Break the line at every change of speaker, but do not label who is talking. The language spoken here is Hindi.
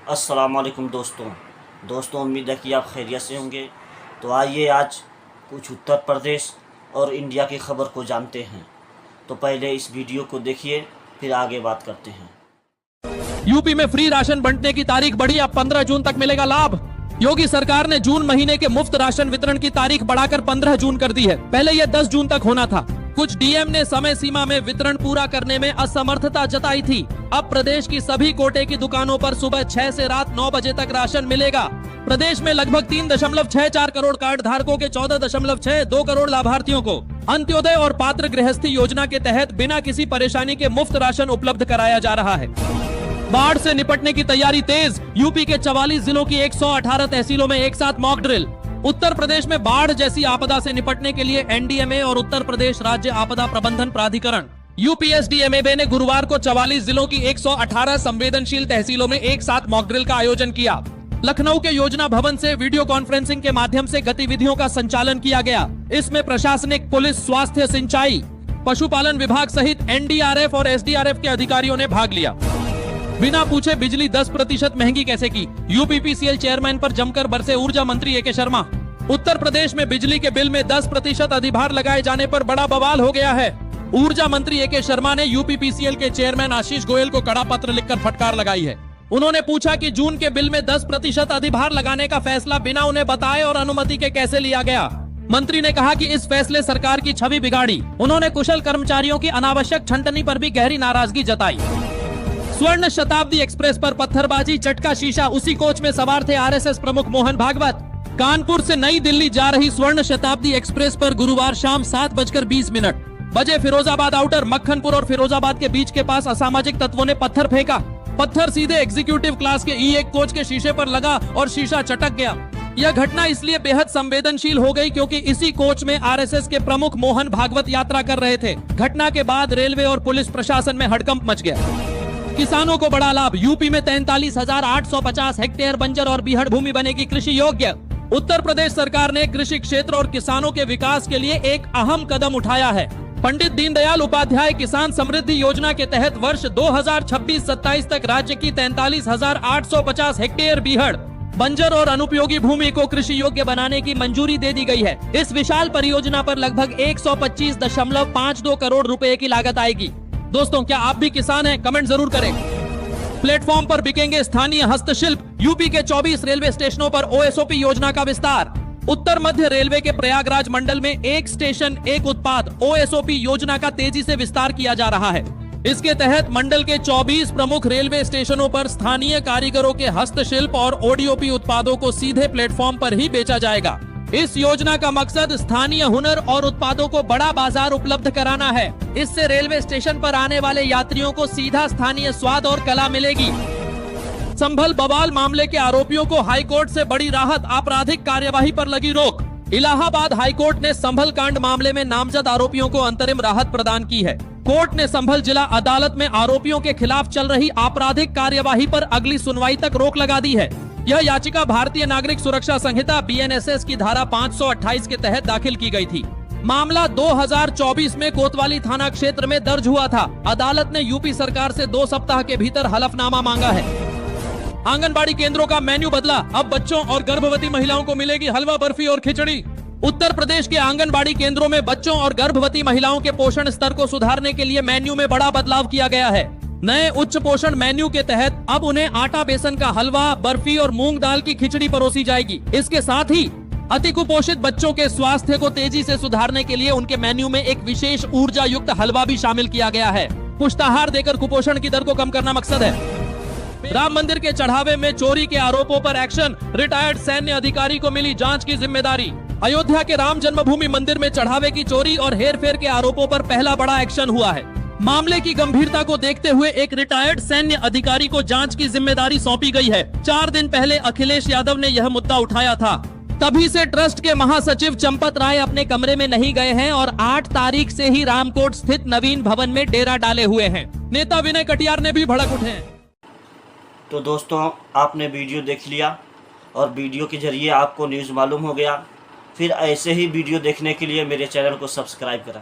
अस्सलाम वालेकुम दोस्तों, उम्मीद है कि आप खैरियत से होंगे। तो आइए आज कुछ उत्तर प्रदेश और इंडिया की खबर को जानते हैं। तो पहले इस वीडियो को देखिए, फिर आगे बात करते हैं।
यूपी में फ्री राशन बंटने की तारीख बढ़ी, अब 15 जून तक मिलेगा लाभ। योगी सरकार ने जून महीने के मुफ्त राशन वितरण की तारीख बढ़ाकर 15 जून कर दी है। पहले यह 10 जून तक होना था। कुछ डीएम ने समय सीमा में वितरण पूरा करने में असमर्थता जताई थी। अब प्रदेश की सभी कोटे की दुकानों पर सुबह 6 से रात 9 बजे तक राशन मिलेगा। प्रदेश में लगभग 3.64 करोड़ कार्ड धारकों के 14.62 करोड़ लाभार्थियों को अंत्योदय और पात्र गृहस्थी योजना के तहत बिना किसी परेशानी के मुफ्त राशन उपलब्ध कराया जा रहा है। बाढ़ से निपटने की तैयारी तेज, यूपी के 44 जिलों की 118 तहसीलों में एक साथ मॉक ड्रिल। उत्तर प्रदेश में बाढ़ जैसी आपदा से निपटने के लिए एनडीएमए और उत्तर प्रदेश राज्य आपदा प्रबंधन प्राधिकरण यूपीएसडीएमए ने गुरुवार को 44 जिलों की 118 संवेदनशील तहसीलों में एक साथ मॉक ड्रिल का आयोजन किया। लखनऊ के योजना भवन से वीडियो कॉन्फ्रेंसिंग के माध्यम से गतिविधियों का संचालन किया गया। इसमें प्रशासनिक, पुलिस, स्वास्थ्य, सिंचाई, पशुपालन विभाग सहित एनडीआरएफ और एसडीआरएफ के अधिकारियों ने भाग लिया। बिना पूछे बिजली 10% महंगी कैसे की, यूपीपीसीएल चेयरमैन पर जमकर बरसे ऊर्जा मंत्री एके शर्मा। उत्तर प्रदेश में बिजली के बिल में 10% अधिभार लगाए जाने पर बड़ा बवाल हो गया है। ऊर्जा मंत्री एके शर्मा ने यूपीपीसीएल के चेयरमैन आशीष गोयल को कड़ा पत्र लिखकर फटकार लगाई है। उन्होंने पूछा कि जून के बिल में 10% अधिभार लगाने का फैसला बिना उन्हें बताए और अनुमति के कैसे लिया गया। मंत्री ने कहा कि इस फैसले सरकार की छवि बिगाड़ी। उन्होंने कुशल कर्मचारियों की अनावश्यक छंटनी पर भी गहरी नाराजगी जताई। स्वर्ण शताब्दी एक्सप्रेस पर पत्थरबाजी, चटका शीशा, उसी कोच में सवार थे आरएसएस प्रमुख मोहन भागवत। कानपुर से नई दिल्ली जा रही स्वर्ण शताब्दी एक्सप्रेस पर गुरुवार शाम 7:20 बजे फिरोजाबाद आउटर, मक्खनपुर और फिरोजाबाद के बीच के पास असामाजिक तत्वों ने पत्थर फेंका। पत्थर सीधे एग्जीक्यूटिव क्लास के E1 कोच के शीशे पर लगा और शीशा चटक गया। यह घटना इसलिए बेहद संवेदनशील हो गई क्योंकि इसी कोच में आरएसएस के प्रमुख मोहन भागवत यात्रा कर रहे थे। घटना के बाद रेलवे और पुलिस प्रशासन में हड़कंप मच गया। किसानों को बड़ा लाभ, यूपी में 43,850 हेक्टेयर बंजर और बीहड़ भूमि बनेगी कृषि योग्य। उत्तर प्रदेश सरकार ने कृषि क्षेत्र और किसानों के विकास के लिए एक अहम कदम उठाया है। पंडित दीनदयाल उपाध्याय किसान समृद्धि योजना के तहत वर्ष 2026-27 तक राज्य की 43,850 हेक्टेयर बीहड़, बंजर और अनुपयोगी भूमि को कृषि योग्य बनाने की मंजूरी दे दी गई है। इस विशाल परियोजना पर लगभग 125.52 करोड़ रुपए की लागत आएगी। दोस्तों, क्या आप भी किसान हैं? कमेंट जरूर करें। प्लेटफॉर्म पर बिकेंगे स्थानीय हस्तशिल्प, यूपी के 24 रेलवे स्टेशनों पर ओएसओपी योजना का विस्तार। उत्तर मध्य रेलवे के प्रयागराज मंडल में एक स्टेशन एक उत्पाद ओएसओपी योजना का तेजी से विस्तार किया जा रहा है। इसके तहत मंडल के 24 प्रमुख रेलवे स्टेशनों पर स्थानीय कारीगरों के हस्तशिल्प और ओडीओपी उत्पादों को सीधे प्लेटफॉर्म पर ही बेचा जाएगा। इस योजना का मकसद स्थानीय हुनर और उत्पादों को बड़ा बाजार उपलब्ध कराना है। इससे रेलवे स्टेशन पर आने वाले यात्रियों को सीधा स्थानीय स्वाद और कला मिलेगी। संभल बवाल मामले के आरोपियों को हाईकोर्ट से बड़ी राहत, आपराधिक कार्यवाही पर लगी रोक। इलाहाबाद हाईकोर्ट ने संभल कांड मामले में नामजद आरोपियों को अंतरिम राहत प्रदान की है। कोर्ट ने संभल जिला अदालत में आरोपियों के खिलाफ चल रही आपराधिक कार्यवाही पर अगली सुनवाई तक रोक लगा दी है। यह याचिका भारतीय नागरिक सुरक्षा संहिता BNSS की धारा 528 के तहत दाखिल की गई थी। मामला 2024 में कोतवाली थाना क्षेत्र में दर्ज हुआ था। अदालत ने यूपी सरकार से 2 सप्ताह के भीतर हलफनामा मांगा है। आंगनबाड़ी केंद्रों का मेन्यू बदला, अब बच्चों और गर्भवती महिलाओं को मिलेगी हलवा, बर्फी और खिचड़ी। उत्तर प्रदेश के आंगनबाड़ी केंद्रों में बच्चों और गर्भवती महिलाओं के पोषण स्तर को सुधारने के लिए मेन्यू में बड़ा बदलाव किया गया है। नए उच्च पोषण मेन्यू के तहत अब उन्हें आटा बेसन का हलवा, बर्फी और मूंग दाल की खिचड़ी परोसी जाएगी। इसके साथ ही अति कुपोषित बच्चों के स्वास्थ्य को तेजी से सुधारने के लिए उनके मेन्यू में एक विशेष ऊर्जा युक्त हलवा भी शामिल किया गया है। पुष्टाहार देकर कुपोषण की दर को कम करना मकसद है। राम मंदिर के चढ़ावे में चोरी के आरोपों पर एक्शन, रिटायर्ड सैन्य अधिकारी को मिली जांच की जिम्मेदारी। अयोध्या के राम जन्मभूमि मंदिर में चढ़ावे की चोरी और हेरफेर के आरोपों पर पहला बड़ा एक्शन हुआ है। मामले की गंभीरता को देखते हुए एक रिटायर्ड सैन्य अधिकारी को जांच की जिम्मेदारी सौंपी गई है। 4 दिन पहले अखिलेश यादव ने यह मुद्दा उठाया था। तभी से ट्रस्ट के महासचिव चंपत राय अपने कमरे में नहीं गए हैं और 8 तारीख से ही रामकोट स्थित नवीन भवन में डेरा डाले हुए हैं। नेता विनय कटियार ने भी भड़क उठे हैं।
तो दोस्तों, आपने वीडियो देख लिया और वीडियो के जरिए आपको न्यूज़ मालूम हो गया। फिर ऐसे ही वीडियो देखने के लिए मेरे चैनल को सब्सक्राइब करें।